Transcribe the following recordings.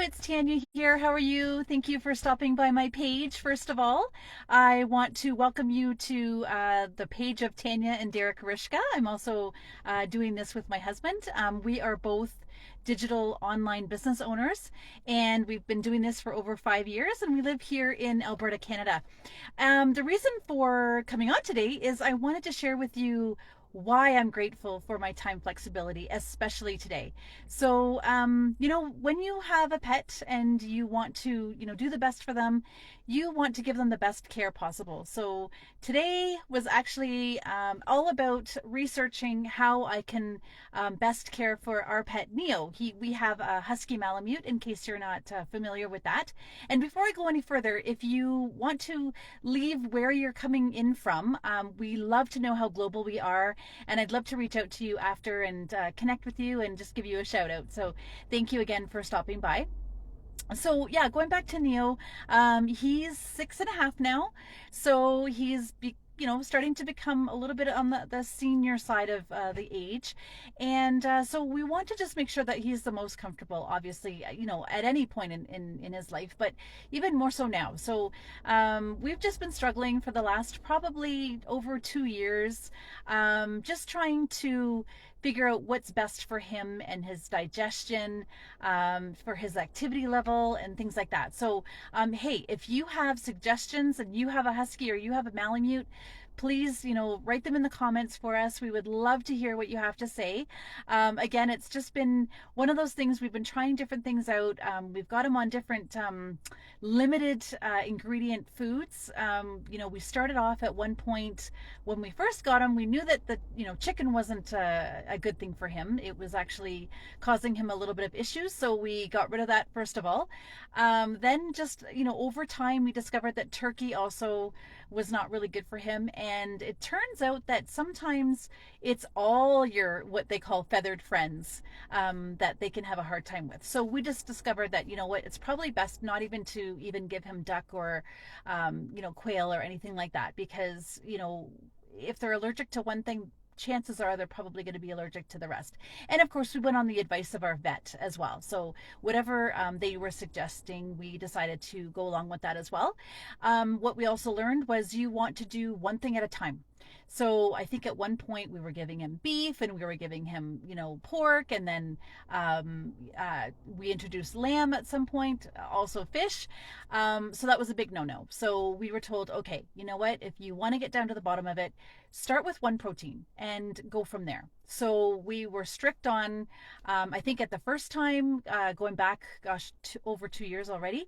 it's Tanya here. How are you? Thank you for stopping by my page. First of all, I want to welcome you to the page of Tanya and Derek Rishka. I'm also doing this with my husband. We are both digital online business owners, and we've been doing this for over 5 years, and we live here in Alberta, Canada. The reason for coming on today is I wanted to share with you why I'm grateful for my time flexibility, especially today. So, when you have a pet and you want to, do the best for them, you want to give them the best care possible. So today was actually all about researching how I can best care for our pet Neo. We have a Husky Malamute, in case you're not familiar with that. And before I go any further, if you want to leave where you're coming in from, we love to know how global we are, and I'd love to reach out to you after and connect with you and just give you a shout out. So thank you again for stopping by. So yeah, going back to Neo, he's 6.5 now, so he's starting to become a little bit on the senior side of the age, and so we want to just make sure that he's the most comfortable, obviously, at any point in his life, but even more so now. So we've just been struggling for the last probably over 2 years, just trying to figure out what's best for him and his digestion, for his activity level and things like that. So, hey, if you have suggestions and you have a Husky or you have a Malamute, please, write them in the comments for us. We would love to hear what you have to say. Again, it's just been one of those things. We've been trying different things out. We've got them on different limited ingredient foods. We started off at one point when we first got him. We knew that the chicken wasn't a good thing for him. It was actually causing him a little bit of issues. So we got rid of that first of all. Then just over time we discovered that turkey also was not really good for him, and it turns out that sometimes it's all your what they call feathered friends that they can have a hard time with. So we just discovered that it's probably best not even to even give him duck or quail or anything like that, because if they're allergic to one thing, chances are they're probably going to be allergic to the rest. And of course, we went on the advice of our vet as well. So whatever they were suggesting, we decided to go along with that as well. What we also learned was you want to do one thing at a time. So I think at one point we were giving him beef and we were giving him, pork, and then we introduced lamb at some point, also fish. So that was a big no-no. So we were told, okay, you know what? If you want to get down to the bottom of it, start with one protein and go from there. So we were strict on, I think at the first time, going back, over 2 years already,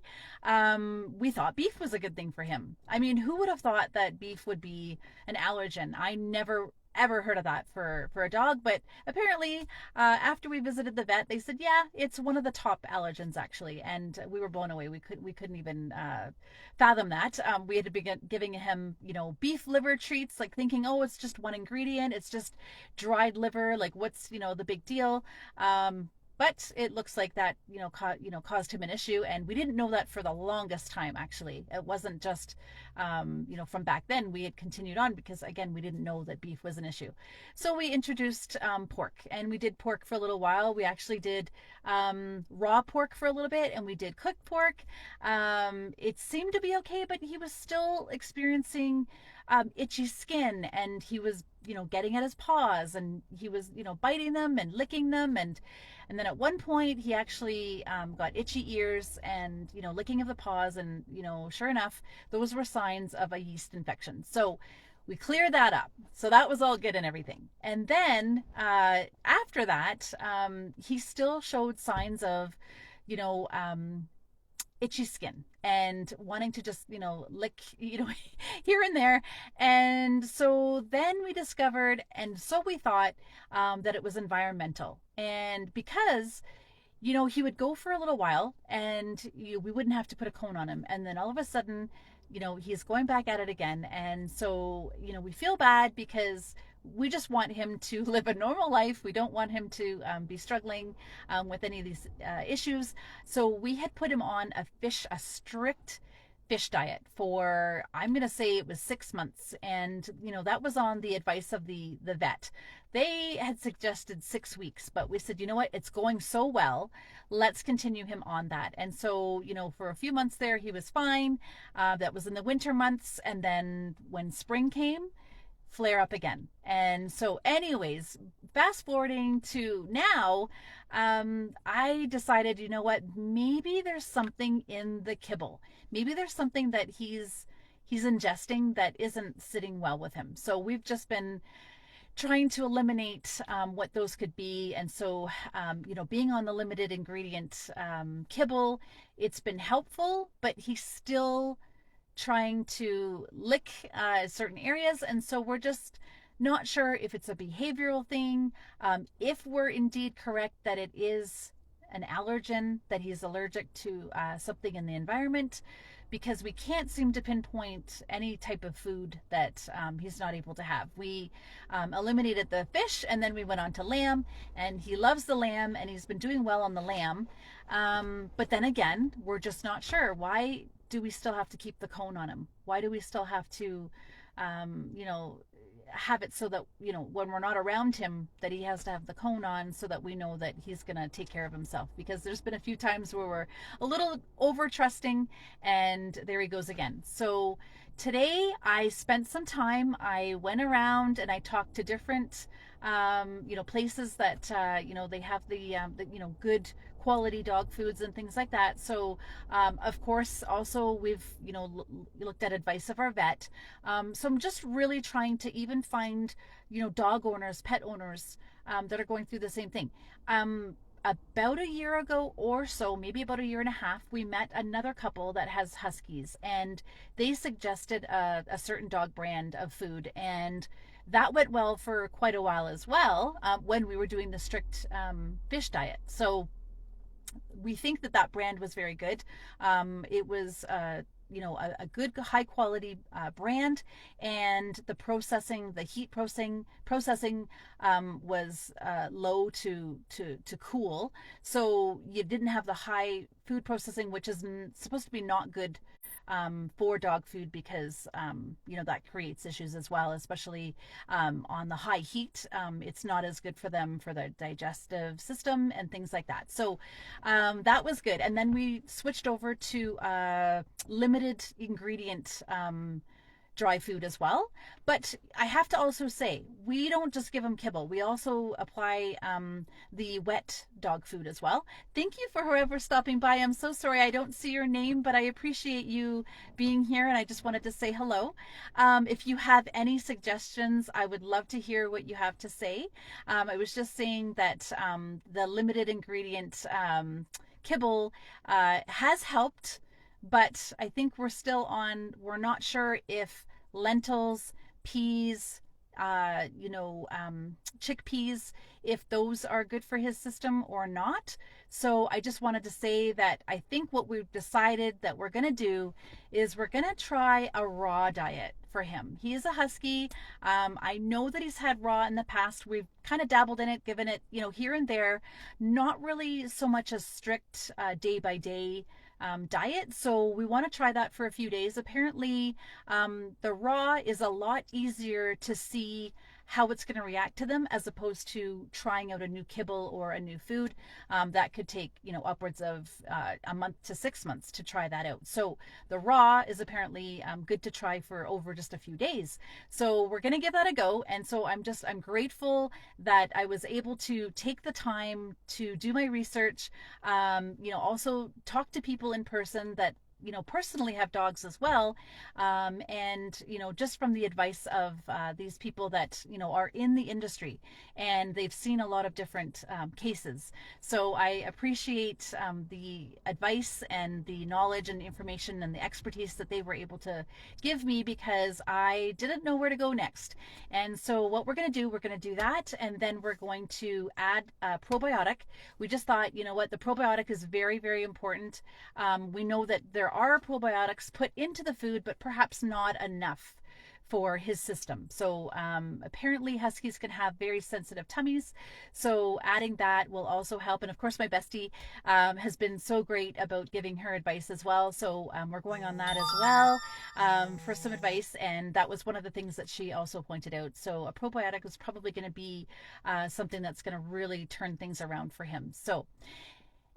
we thought beef was a good thing for him. I mean, who would have thought that beef would be an allergen? I never ever heard of that for a dog, but apparently after we visited the vet, they said, yeah, it's one of the top allergens actually, and we were blown away. We couldn't even fathom that. We had to begin giving him beef liver treats, like thinking, oh, it's just one ingredient, it's just dried liver, like what's the big deal. But it looks like that caused him an issue, and we didn't know that for the longest time. Actually, it wasn't just from back then. We had continued on because again we didn't know that beef was an issue. So we introduced pork, and we did pork for a little while. We actually did raw pork for a little bit, and we did cooked pork. It seemed to be okay, but he was still experiencing itchy skin, and he was getting at his paws, and he was biting them and licking them, and then at one point he actually got itchy ears and licking of the paws, and sure enough, those were signs of a yeast infection. So we cleared that up. So that was all good and everything. And then after that, he still showed signs of itchy skin and wanting to just lick here and there. And so then we discovered, and so we thought, that it was environmental. And because he would go for a little while and we wouldn't have to put a cone on him, and then all of a sudden he's going back at it again. And so we feel bad because we just want him to live a normal life. We don't want him to be struggling with any of these issues. So we had put him on a strict fish diet for, I'm going to say it was 6 months. And, that was on the advice of the vet. They had suggested 6 weeks, but we said, you know what, it's going so well. Let's continue him on that. And so, for a few months there, he was fine. That was in the winter months. And then when spring came, flare up again. And so, anyways, fast forwarding to now, I decided, you know what, maybe there's something in the kibble. Maybe there's something that he's ingesting that isn't sitting well with him. So we've just been trying to eliminate what those could be. And so, being on the limited ingredient kibble, it's been helpful, but he's still trying to lick certain areas. And so we're just not sure if it's a behavioral thing, if we're indeed correct that it is an allergen, that he's allergic to something in the environment, because we can't seem to pinpoint any type of food that he's not able to have. We eliminated the fish, and then we went on to lamb, and he loves the lamb, and he's been doing well on the lamb. But then again, we're just not sure. Why do we still have to keep the cone on him? Why do we still have to, have it so that, when we're not around him, that he has to have the cone on so that we know that he's going to take care of himself? Because there's been a few times where we're a little over trusting, and there he goes again. So today I spent some time, I went around and I talked to different, places that, they have the good quality dog foods and things like that. So, of course, also we've, looked at advice of our vet. So I'm just really trying to even find, dog owners, pet owners, that are going through the same thing. About a year ago or so, maybe about a year and a half, we met another couple that has huskies, and they suggested a certain dog brand of food, and that went well for quite a while as well, when we were doing the strict fish diet. So we think that brand was very good. It was a good high quality brand, and the heat processing was low to cool, so you didn't have the high food processing, which is supposed to be not good for dog food, because that creates issues as well, especially on the high heat. It's not as good for them for the digestive system and things like that. So that was good. And then we switched over to limited ingredient dry food as well. But I have to also say, we don't just give them kibble. We also apply the wet dog food as well. Thank you for whoever stopping by. I'm so sorry I don't see your name, but I appreciate you being here, and I just wanted to say hello. If you have any suggestions, I would love to hear what you have to say. I was just saying that the limited ingredient kibble has helped, but I think we're not sure if lentils, peas, chickpeas, if those are good for his system or not. So I just wanted to say that I think what we've decided that we're going to do is we're going to try a raw diet for him. He is a husky. I know that he's had raw in the past. We've kind of dabbled in it, given it, here and there, not really so much a strict day by day diet. So we want to try that for a few days. Apparently, the raw is a lot easier to see how it's going to react to them, as opposed to trying out a new kibble or a new food. That could take, upwards of a month to 6 months to try that out. So the raw is apparently good to try for over just a few days. So we're going to give that a go. And so I'm grateful that I was able to take the time to do my research, also talk to people in person that personally have dogs as well, and just from the advice of these people that are in the industry, and they've seen a lot of different cases. So I appreciate the advice and the knowledge and the information and the expertise that they were able to give me, because I didn't know where to go next. And so what we're going to do that, and then we're going to add a probiotic. We just thought, the probiotic is very, very important. We know that there are probiotics put into the food, but perhaps not enough for his system. So apparently huskies can have very sensitive tummies, so adding that will also help. And of course my bestie has been so great about giving her advice as well, so we're going on that as well for some advice, and that was one of the things that she also pointed out. So a probiotic was probably going to be something that's going to really turn things around for him. So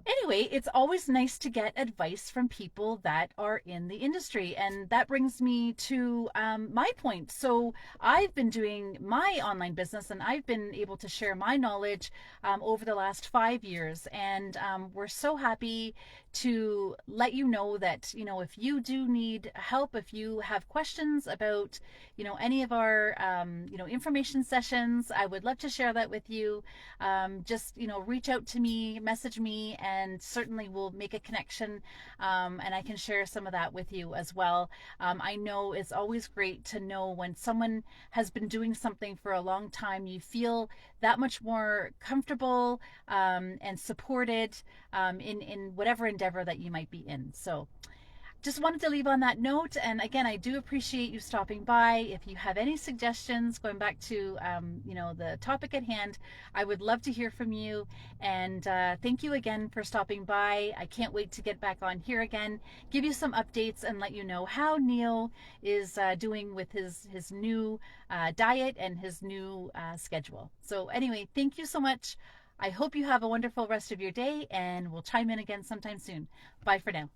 anyway, it's always nice to get advice from people that are in the industry. And that brings me to my point. So I've been doing my online business and I've been able to share my knowledge over the last 5 years. And we're so happy to let you know that, if you do need help, if you have questions about, any of our, information sessions, I would love to share that with you. Just, reach out to me, message me, and certainly we'll make a connection, and I can share some of that with you as well. I know it's always great to know when someone has been doing something for a long time, you feel that much more comfortable and supported in whatever endeavor that you might be in. So just wanted to leave on that note. And again, I do appreciate you stopping by. If you have any suggestions, going back to, the topic at hand, I would love to hear from you. And thank you again for stopping by. I can't wait to get back on here again, give you some updates and let you know how Neil is doing with his new diet and his new schedule. So anyway, thank you so much. I hope you have a wonderful rest of your day, and we'll chime in again sometime soon. Bye for now.